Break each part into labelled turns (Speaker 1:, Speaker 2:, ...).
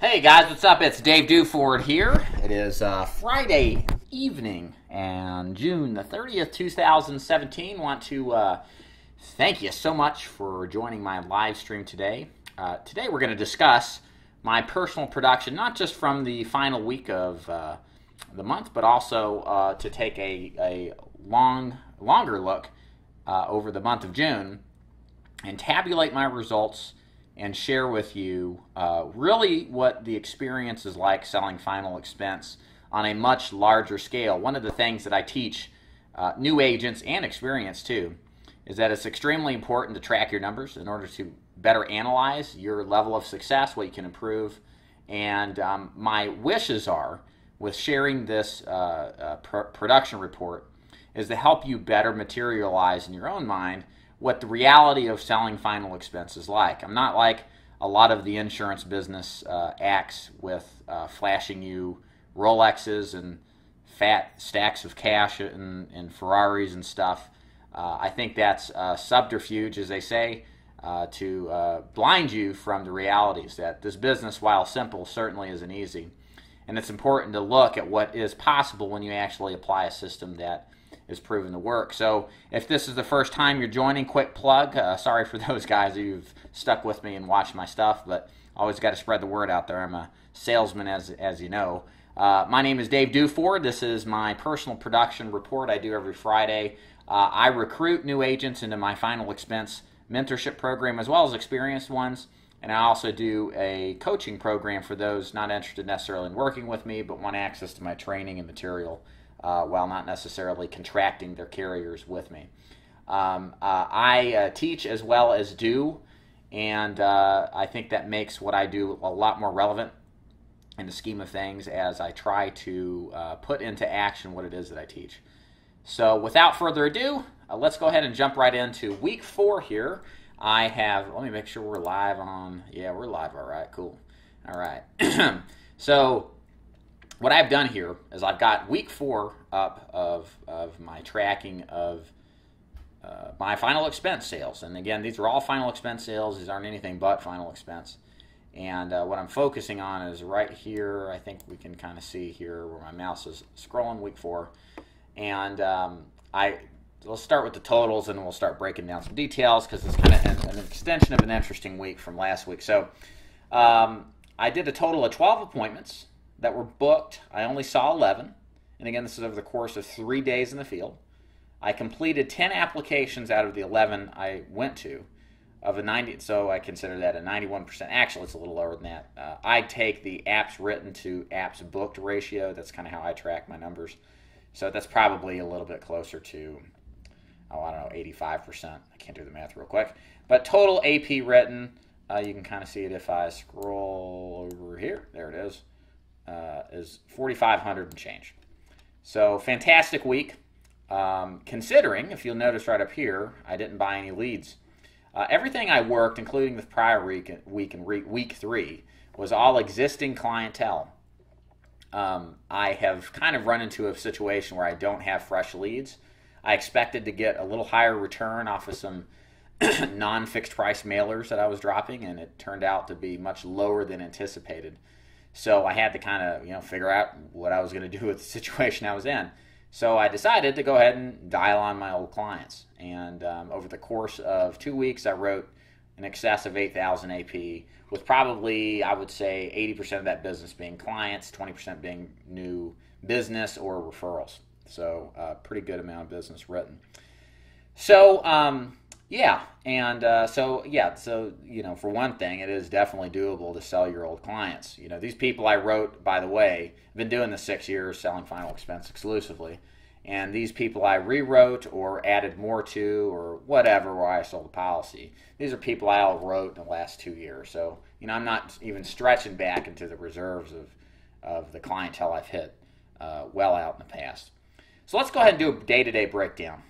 Speaker 1: Hey guys, what's up? It's Dave Duford here. It is Friday evening and June the 30th, 2017. Want to thank you so much for joining my live stream today. Today we're going to discuss my personal production, not just from the final week of the month, but also to take a longer look over the month of June and tabulate my results and share with you really what the experience is like selling final expense on a much larger scale. One of the things that I teach new agents and experienced too is that it's extremely important to track your numbers in order to better analyze your level of success, what you can improve. And my wishes are, with sharing this production report, is to help you better materialize in your own mind what the reality of selling final expense is like. I'm not like a lot of the insurance business acts with flashing you Rolexes and fat stacks of cash and Ferraris and stuff. I think that's subterfuge, as they say, to blind you from the realities that this business, while simple, certainly isn't easy. And it's important to look at what is possible when you actually apply a system that is proven to work. So if this is the first time you're joining, quick plug. Sorry for those guys who've stuck with me and watched my stuff, but always got to spread the word out there. I'm a salesman, as you know. My name is Dave Duford. This is my personal production report I do every Friday. I recruit new agents into my final expense mentorship program as well as experienced ones. And I also do a coaching program for those not interested necessarily in working with me, but want access to my training and material while not necessarily contracting their carriers with me. I teach as well as do, and I think that makes what I do a lot more relevant in the scheme of things as I try to put into action what it is that I teach. So without further ado, let's go ahead and jump right into week 4 here. Let me make sure we're live on, yeah, we're live, all right, cool. All right, so what I've done here is I've got week 4 up of my tracking of my final expense sales. And again, these are all final expense sales. These aren't anything but final expense. And what I'm focusing on is right here. I think we can kind of see here where my mouse is scrolling, week 4. And we'll start with the totals and we'll start breaking down some details because it's kind of an extension of an interesting week from last week. So I did a total of 12 appointments that were booked. I only saw 11. And again, this is over the course of 3 days in the field. I completed 10 applications out of the 11 I went to of a 90, so I consider that a 91%. Actually, it's a little lower than that. I take the apps written to apps booked ratio. That's kind of how I track my numbers. So that's probably a little bit closer to, I don't know, 85%. I can't do the math real quick. But total AP written, you can kind of see it if I scroll over here. There it is 4,500 and change. So fantastic week, considering, if you'll notice right up here, I didn't buy any leads. Everything I worked, including the prior week and week 3, was all existing clientele. I have kind of run into a situation where I don't have fresh leads. I expected to get a little higher return off of some non-fixed price mailers that I was dropping, and it turned out to be much lower than anticipated. So I had to kind of, figure out what I was going to do with the situation I was in. So I decided to go ahead and dial on my old clients. And over the course of 2 weeks, I wrote in excess of 8,000 AP, with probably, I would say, 80% of that business being clients, 20% being new business or referrals. So a pretty good amount of business written. So, for one thing, it is definitely doable to sell your old clients. These people I wrote, by the way, have been doing this 6 years, selling final expense exclusively. And these people I rewrote or added more to or whatever where I sold a policy. These are people I all wrote in the last 2 years. So, I'm not even stretching back into the reserves of the clientele I've hit well out in the past. So let's go ahead and do a day-to-day breakdown.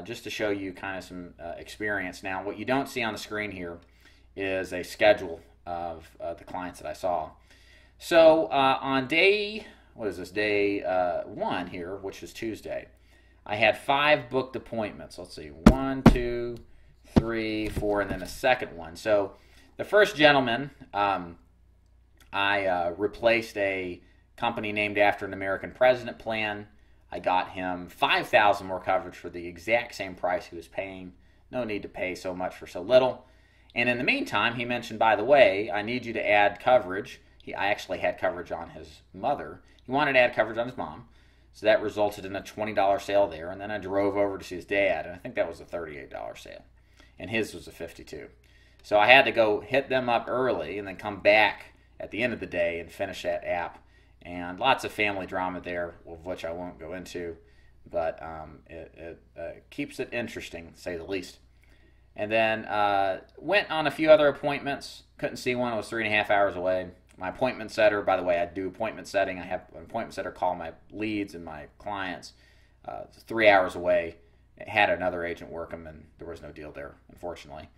Speaker 1: Just to show you kind of some experience. Now, what you don't see on the screen here is a schedule of the clients that I saw. So on day 1 here, which is Tuesday, I had 5 booked appointments. Let's see, 1, 2, 3, 4, and then a second one. So the first gentleman, I replaced a company named after an American president plan. I got him $5,000 more coverage for the exact same price he was paying. No need to pay so much for so little. And in the meantime, he mentioned, by the way, I need you to add coverage. I actually had coverage on his mother. He wanted to add coverage on his mom. So that resulted in a $20 sale there. And then I drove over to see his dad, and I think that was a $38 sale. And his was a $52. So I had to go hit them up early and then come back at the end of the day and finish that app. And lots of family drama there, of which I won't go into. But it keeps it interesting, to say the least. And then went on a few other appointments. Couldn't see one. It was 3.5 hours away. My appointment setter, by the way, I do appointment setting. I have an appointment setter call my leads and my clients. 3 hours away. It had another agent work them, and there was no deal there, unfortunately.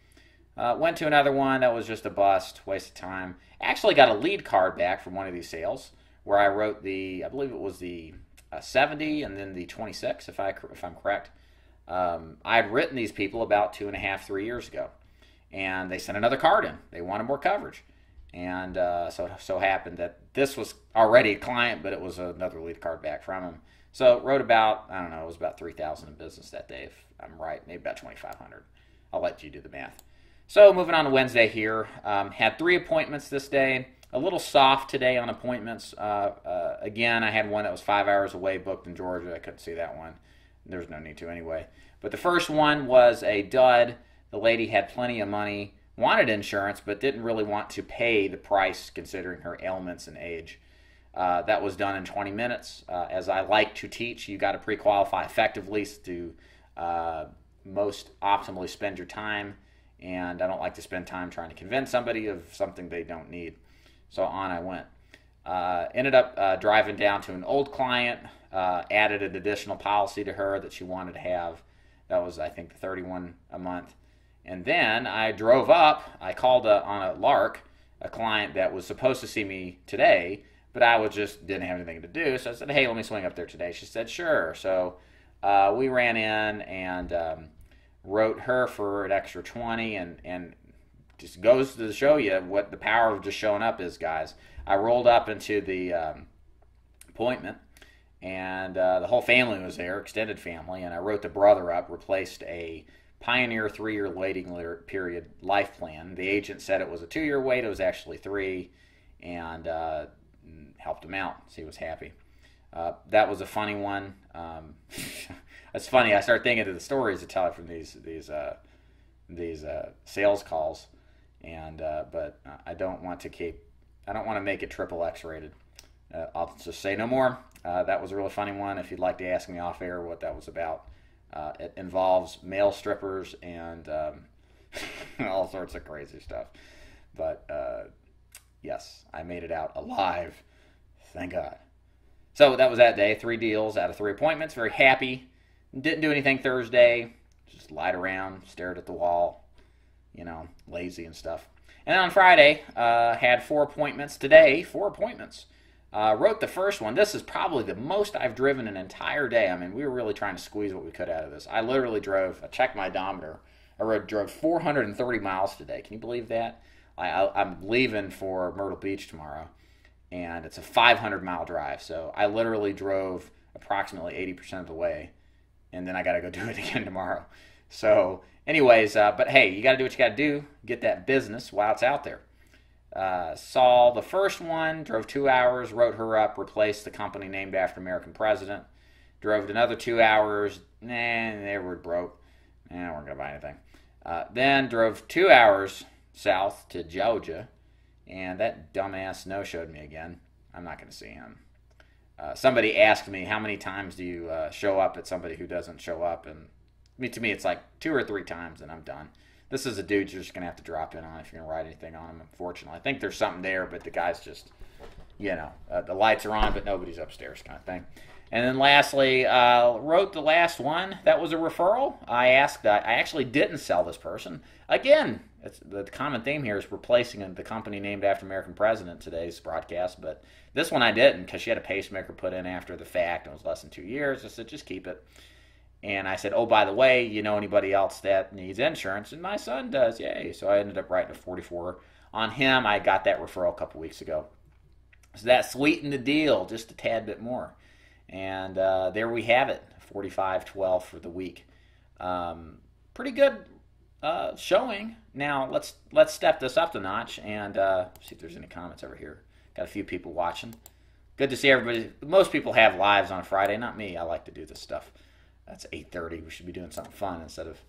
Speaker 1: Went to another one that was just a bust, waste of time. Actually got a lead card back from one of these sales where I wrote I believe it was the 70 and then the 26, if I'm correct. I had written these people about 2.5, 3 years ago, and they sent another card in. They wanted more coverage, and so happened that this was already a client, but it was another lead card back from him. So wrote about, I don't know, it was about 3,000 in business that day, if I'm right, maybe about 2,500. I'll let you do the math. So moving on to Wednesday here, had 3 appointments this day. A little soft today on appointments. Again, I had one that was 5 hours away, booked in Georgia. I couldn't see that one. There's no need to anyway. But the first one was a dud. The lady had plenty of money, wanted insurance, but didn't really want to pay the price considering her ailments and age. That was done in 20 minutes. As I like to teach, you got to pre-qualify effectively to most optimally spend your time. And I don't like to spend time trying to convince somebody of something they don't need. So on I went. Ended up driving down to an old client, added an additional policy to her that she wanted to have. That was, I think, $31 a month. And then I drove up. I called on a lark, a client that was supposed to see me today, but I didn't have anything to do. So I said, hey, let me swing up there today. She said, sure. So we ran in and wrote her for an extra 20 and just goes to show you what the power of just showing up is, guys. I rolled up into the appointment, and the whole family was there, extended family, and I wrote the brother up, replaced a Pioneer 3-year waiting period life plan. The agent said it was a 2-year wait. It was actually 3, and helped him out. So he was happy. That was a funny one. It's funny. I start thinking of the stories to tell from these sales calls, and but I don't want to make it triple X rated. I'll just say no more. That was a really funny one. If you'd like to ask me off air what that was about, it involves male strippers and all sorts of crazy stuff. But yes, I made it out alive. Thank God. So that was that day. 3 deals out of 3 appointments. Very happy. Didn't do anything Thursday. Just lied around, stared at the wall, lazy and stuff. And then on Friday, had 4 appointments. Today, 4 appointments. Wrote the first one. This is probably the most I've driven an entire day. I mean, we were really trying to squeeze what we could out of this. I literally I checked my odometer. I drove 430 miles today. Can you believe that? I'm leaving for Myrtle Beach tomorrow, and it's a 500-mile drive. So I literally drove approximately 80% of the way, and then I got to go do it again tomorrow. So anyways, but hey, you got to do what you got to do. Get that business while it's out there. Saw the first one, drove 2 hours, wrote her up, replaced the company named after American president. Drove another 2 hours, they were broke. We're going to buy anything. Then drove 2 hours south to Georgia, and that dumbass no-showed me again. I'm not going to see him. Somebody asked me, how many times do you show up at somebody who doesn't show up? And to me, it's like 2 or 3 times, and I'm done. This is a dude you're just going to have to drop in on if you're going to write anything on him, unfortunately. I think there's something there, but the guy's just, the lights are on, but nobody's upstairs kind of thing. And then lastly, wrote the last one. That was a referral. I actually didn't sell this person. Again, the common theme here is replacing the company named after American president today's broadcast, but this one I didn't because she had a pacemaker put in after the fact, and it was less than 2 years. I said, just keep it. And I said, oh, by the way, you know anybody else that needs insurance? And my son does, yay. So I ended up writing a 44 on him. I got that referral a couple weeks ago. So that sweetened the deal just a tad bit more. And there we have it, 45-12 for the week. Pretty good showing. Now let's step this up a notch and see if there's any comments over here. Got a few people watching. Good to see everybody. Most people have lives on a Friday. Not me. I like to do this stuff. That's 8:30. We should be doing something fun instead of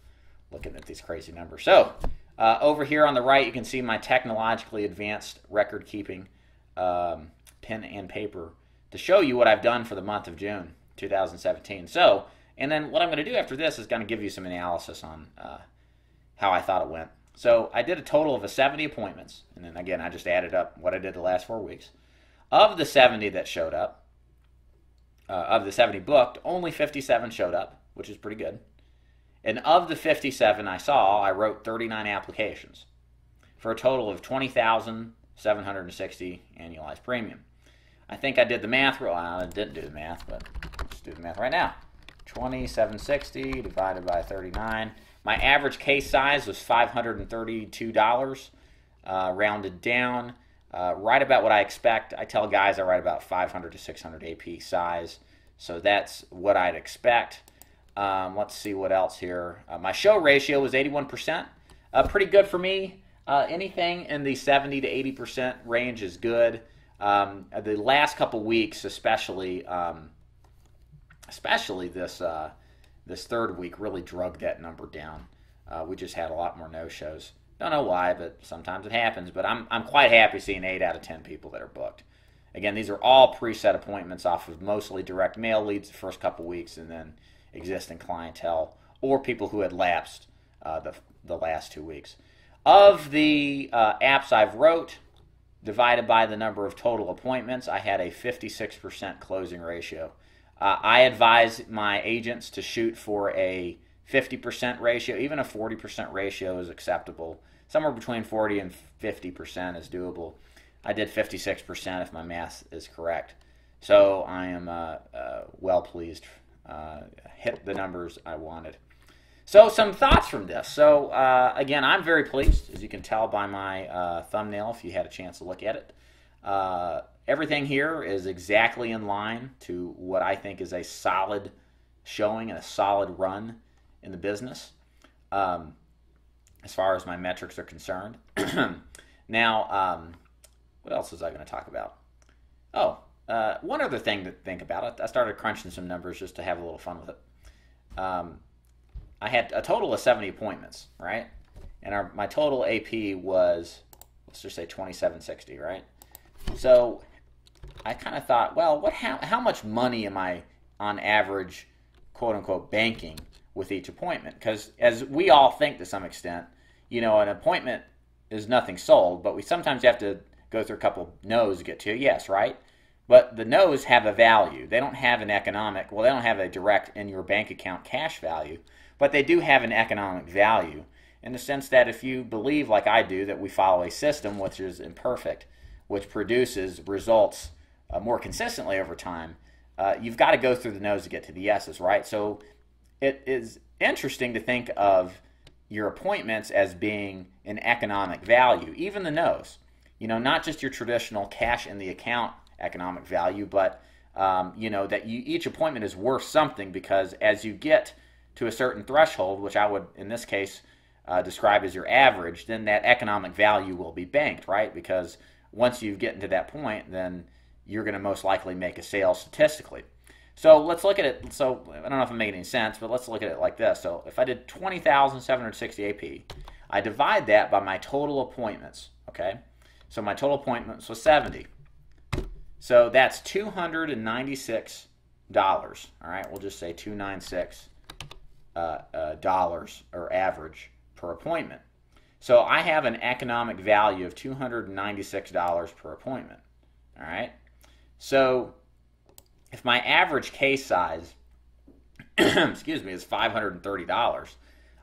Speaker 1: looking at these crazy numbers. So over here on the right, you can see my technologically advanced record-keeping pen and paper to show you what I've done for the month of June 2017. So, and then what I'm going to do after this is going to give you some analysis on how I thought it went. So I did a total of 70 appointments, and then again I just added up what I did the last 4 weeks. Of the 70 that showed up, of the 70 booked, only 57 showed up, which is pretty good. And of the 57 I saw, I wrote 39 applications for a total of $20,760 annualized premium. I think I did the math. Well, I didn't do the math, but let's do the math right now. 2,760 divided by 39. My average case size was $532, rounded down, right about what I expect. I tell guys I write about 500 to 600 AP size, so that's what I'd expect. Let's see what else here. My show ratio was 81%, pretty good for me. Anything in the 70 to 80% range is good. The last couple weeks, especially this third week, really drug that number down. We just had a lot more no-shows. Don't know why, but sometimes it happens. But I'm quite happy seeing 8 out of 10 people that are booked. Again, these are all preset appointments off of mostly direct mail leads the first couple weeks, and then existing clientele or people who had lapsed the last 2 weeks. Of the apps I've wrote, divided by the number of total appointments, I had a 56% closing ratio. I advise my agents to shoot for a 50% ratio. Even a 40% ratio is acceptable. Somewhere between 40 and 50% is doable. I did 56% if my math is correct. So I am well pleased. Hit the numbers I wanted. So some thoughts from this. So again, I'm very pleased, as you can tell by my thumbnail if you had a chance to look at it. Everything here is exactly in line to what I think is a solid showing and a solid run in the business as far as my metrics are concerned. Now, what else was I going to talk about? Oh, one other thing to think about. I started crunching some numbers just to have a little fun with it. I had a total of 70 appointments, right? And my total AP was, let's just say 2,760, right? So I kind of thought, well, how much money am I on average, quote unquote, banking with each appointment? Because as we all think to some extent, you know, an appointment is nothing sold, but we sometimes have to go through a couple no's to get to a yes, right? But the no's have a value. They don't have an economic, well, they don't have a direct in your bank account cash value, but they do have an economic value in the sense that if you believe, like I do, that we follow a system which is imperfect, which produces results more consistently over time, you've got to go through the no's to get to the yeses, right? So it is interesting to think of your appointments as being an economic value, even the no's. You know, not just your traditional cash in the account economic value, but you know, that each appointment is worth something, because as you get to a certain threshold, which I would in this case describe as your average, then that economic value will be banked, right? Because once you get into that point, then you're going to most likely make a sale statistically. So let's look at it. So I don't know if I'm making any sense, but let's look at it like this. So if I did 20,760 AP, I divide that by my total appointments, okay? So my total appointments was 70. So that's $296, all right? We'll just say $296 dollars or average per appointment. So I have an economic value of $296 per appointment, all right? So if my average case size, excuse me, is $530,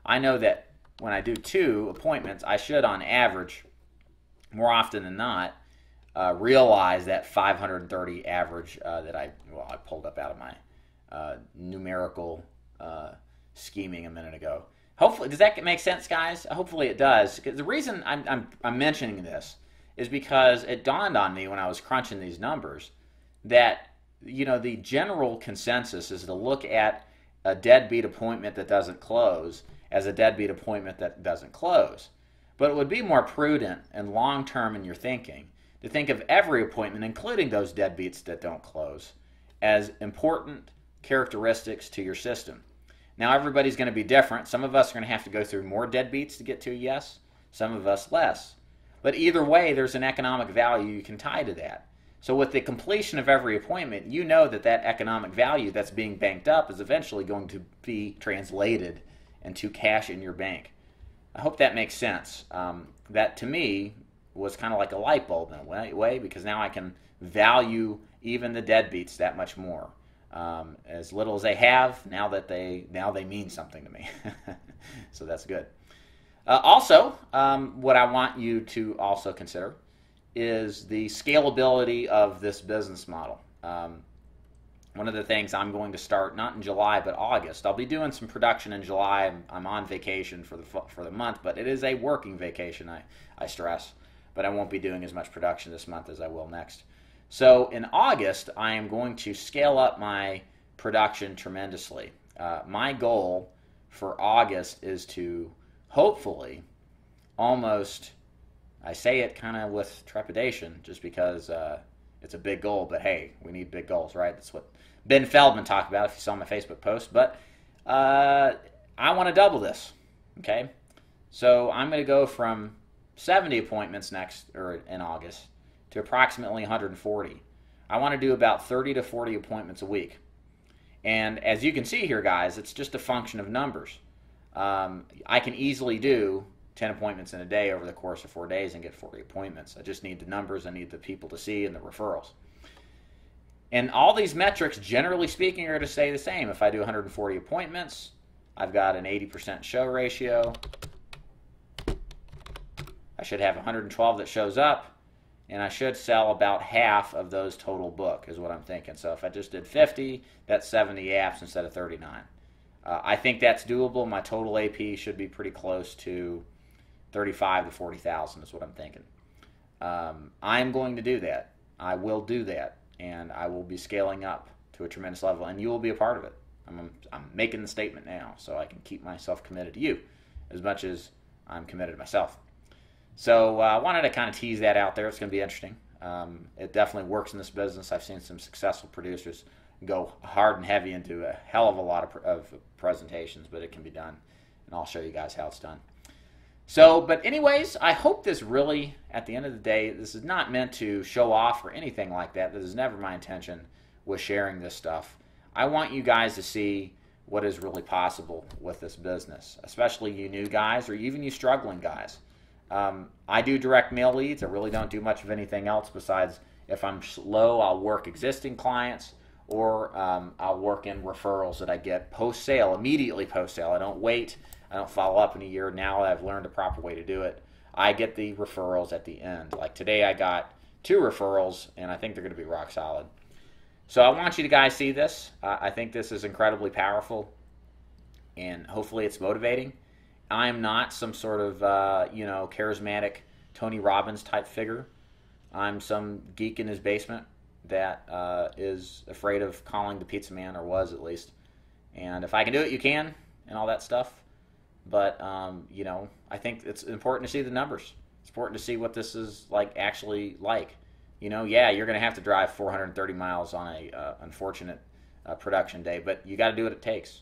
Speaker 1: I know that when I do 2 appointments, I should, on average, more often than not, realize that 530 average that I pulled up out of my numerical scheming a minute ago. Hopefully, does that make sense, guys? Hopefully it does. Because the reason I'm mentioning this is because it dawned on me when I was crunching these numbers that, the general consensus is to look at a deadbeat appointment that doesn't close as a deadbeat appointment that doesn't close. But it would be more prudent and long-term in your thinking to think of every appointment, including those deadbeats that don't close, as important characteristics to your system. Now, everybody's going to be different. Some of us are going to have to go through more deadbeats to get to a yes, some of us less. But either way, there's an economic value you can tie to that. So with the completion of every appointment, you know that economic value that's being banked up is eventually going to be translated into cash in your bank. I hope that makes sense. That, to me, was kind of like a light bulb in a way, because now I can value even the deadbeats that much more. As little as they have, now they mean something to me. So that's good. Also, what I want you to also consider is the scalability of this business model. One of the things I'm going to start, not in July, but August. I'll be doing some production in July. I'm on vacation for the month, but it is a working vacation, I stress. But I won't be doing as much production this month as I will next. So in August, I am going to scale up my production tremendously. My goal for August is to hopefully almost, I say it kind of with trepidation just because it's a big goal, but hey, we need big goals, right? That's what Ben Feldman talked about if you saw my Facebook post. But I want to double this, okay? So I'm going to go from 70 appointments in August to approximately 140. I want to do about 30 to 40 appointments a week. And as you can see here, guys, it's just a function of numbers. I can easily do 10 appointments in a day over the course of 4 days and get 40 appointments. I just need the numbers, I need the people to see, and the referrals. And all these metrics, generally speaking, are going to stay the same. If I do 140 appointments, I've got an 80% show ratio. I should have 112 that shows up, and I should sell about half of those total book is what I'm thinking. So if I just did 50, that's 70 apps instead of 39. I think that's doable. My total AP should be pretty close to 35 to 40,000 is what I'm thinking. I'm going to do that. I will do that, and I will be scaling up to a tremendous level, and you will be a part of it. I'm making the statement now so I can keep myself committed to you as much as I'm committed to myself. So I wanted to kind of tease that out there. It's going to be interesting. It definitely works in this business. I've seen some successful producers go hard and heavy into a hell of a lot of presentations, but it can be done, and I'll show you guys how it's done. So, but anyways, I hope this really, at the end of the day, this is not meant to show off or anything like that. This is never my intention with sharing this stuff. I want you guys to see what is really possible with this business, especially you new guys or even you struggling guys. I do direct mail leads. I really don't do much of anything else besides if I'm slow, I'll work existing clients, or I'll work in referrals that I get post-sale, immediately post-sale. I don't wait. I don't follow up in a year. Now that I've learned a proper way to do it, I get the referrals at the end. Like today I got 2 referrals, and I think they're going to be rock solid. So I want you to guys see this. I think this is incredibly powerful, and hopefully it's motivating. I'm not some sort of, charismatic Tony Robbins type figure. I'm some geek in his basement that is afraid of calling the pizza man, or was at least. And if I can do it, you can, and all that stuff. But, I think it's important to see the numbers. It's important to see what this is actually like. Yeah, you're going to have to drive 430 miles on a unfortunate production day, but you got to do what it takes.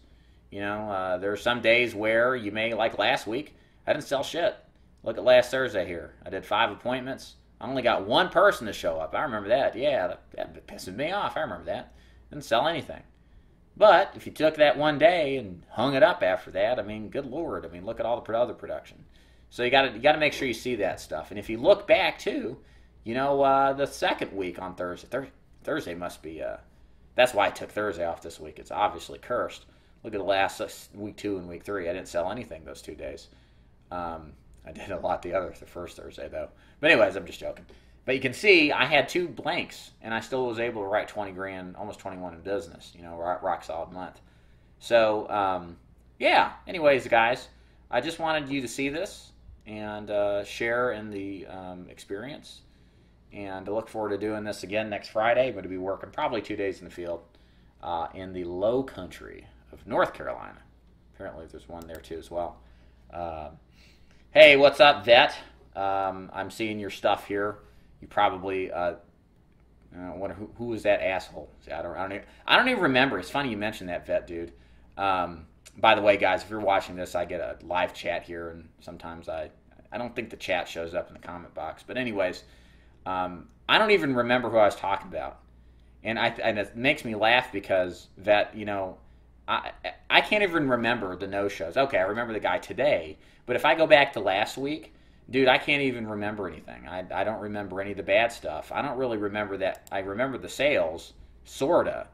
Speaker 1: There are some days where you may, like last week, I didn't sell shit. Look at last Thursday here. I did 5 appointments. I only got 1 person to show up. I remember that. Yeah, that pissed me off. I remember that. Didn't sell anything. But if you took that one day and hung it up after that, good Lord. Look at all the other production. So you got to make sure you see that stuff. And if you look back too, the second week on Thursday must be. That's why I took Thursday off this week. It's obviously cursed. Look at the last week 2 and week 3. I didn't sell anything those 2 days. I did a lot the first Thursday though. But anyways, I'm just joking. But you can see I had 2 blanks, and I still was able to write 20 grand, almost 21 in business. Rock solid month. So yeah. Anyways, guys, I just wanted you to see this, and share in the experience. And I look forward to doing this again next Friday. I'm going to be working probably 2 days in the field in the low country of North Carolina. Apparently there's one there too as well. Hey, what's up, Vet? I'm seeing your stuff here. You probably wonder who was that asshole? See, I don't even remember. It's funny you mentioned that, Vet dude. By the way, guys, if you're watching this, I get a live chat here, and sometimes I don't think the chat shows up in the comment box. But anyways, I don't even remember who I was talking about, and it makes me laugh because Vet, I can't even remember the no-shows. Okay, I remember the guy today, but if I go back to last week, dude, I can't even remember anything. I don't remember any of the bad stuff. I don't really remember that. I remember the sales, sorta,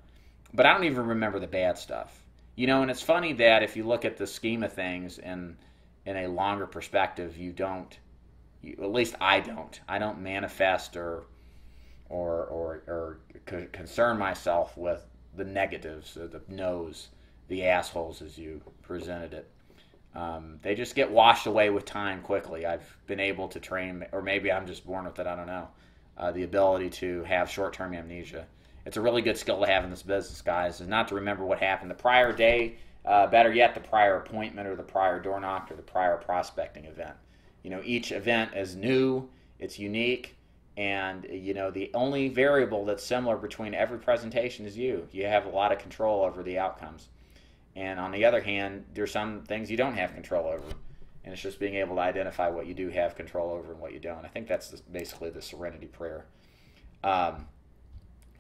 Speaker 1: but I don't even remember the bad stuff. And it's funny that if you look at the scheme of things in a longer perspective, at least I don't manifest or concern myself with the negatives, or the no's, the assholes as you presented it. They just get washed away with time quickly. I've been able to train, or maybe I'm just born with it, I don't know, the ability to have short-term amnesia. It's a really good skill to have in this business, guys, is not to remember what happened the prior day, better yet, the prior appointment or the prior door knock or the prior prospecting event. Each event is new, it's unique, and, the only variable that's similar between every presentation is you. You have a lot of control over the outcomes. And on the other hand, there's some things you don't have control over. And it's just being able to identify what you do have control over and what you don't. I think that's basically the serenity prayer.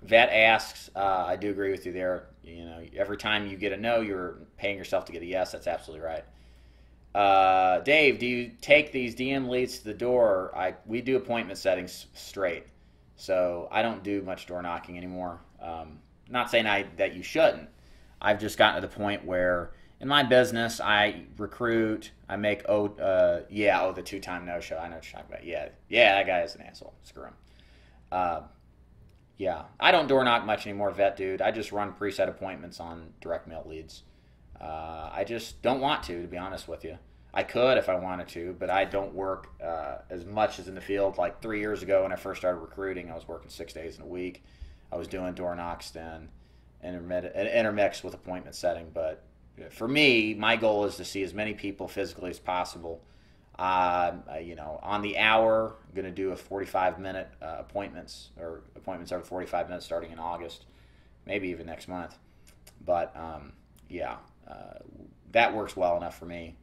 Speaker 1: Vet asks, I do agree with you there. Every time you get a no, you're paying yourself to get a yes. That's absolutely right. Dave, do you take these DM leads to the door? We do appointment settings straight. So I don't do much door knocking anymore. Not saying that you shouldn't. I've just gotten to the point where in my business, I recruit, I make, the 2-time no-show. I know what you're talking about. Yeah, that guy is an asshole. Screw him. Yeah, I don't door knock much anymore, Vet dude. I just run preset appointments on direct mail leads. I just don't want to be honest with you. I could if I wanted to, but I don't work as much as in the field. Like 3 years ago when I first started recruiting, I was working 6 days in a week. I was doing door knocks then, intermixed with appointment setting. But for me, my goal is to see as many people physically as possible. On the hour, I'm going to do a 45-minute appointments every 45 minutes starting in August, maybe even next month. But that works well enough for me.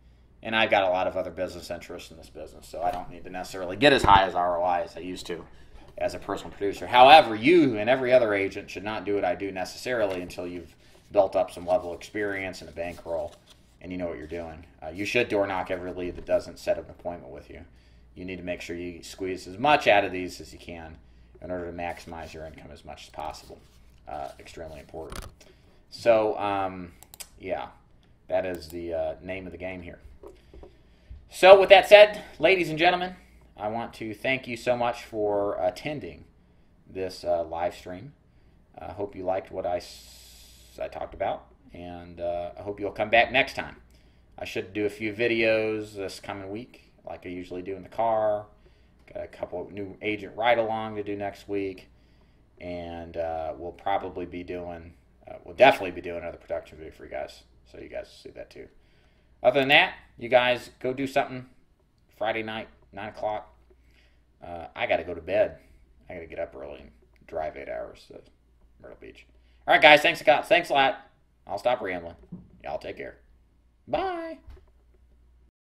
Speaker 1: And I've got a lot of other business interests in this business, so I don't need to necessarily get as high as ROI as I used to as a personal producer. However, you and every other agent should not do what I do necessarily until you've built up some level of experience and a bankroll and you know what you're doing. You should door knock every lead that doesn't set up an appointment with you. You need to make sure you squeeze as much out of these as you can in order to maximize your income as much as possible. Extremely important. So, that is the name of the game here. So with that said, ladies and gentlemen, I want to thank you so much for attending this live stream. I hope you liked what I talked about, and I hope you'll come back next time. I should do a few videos this coming week, like I usually do in the car. Got a couple of new agent ride-along to do next week, and we'll definitely be doing another production video for you guys, so you guys see that too. Other than that, you guys go do something Friday night, 9 o'clock. I got to go to bed. I got to get up early and drive 8 hours to Myrtle Beach. All right, guys, thanks a lot. I'll stop rambling. Y'all take care. Bye.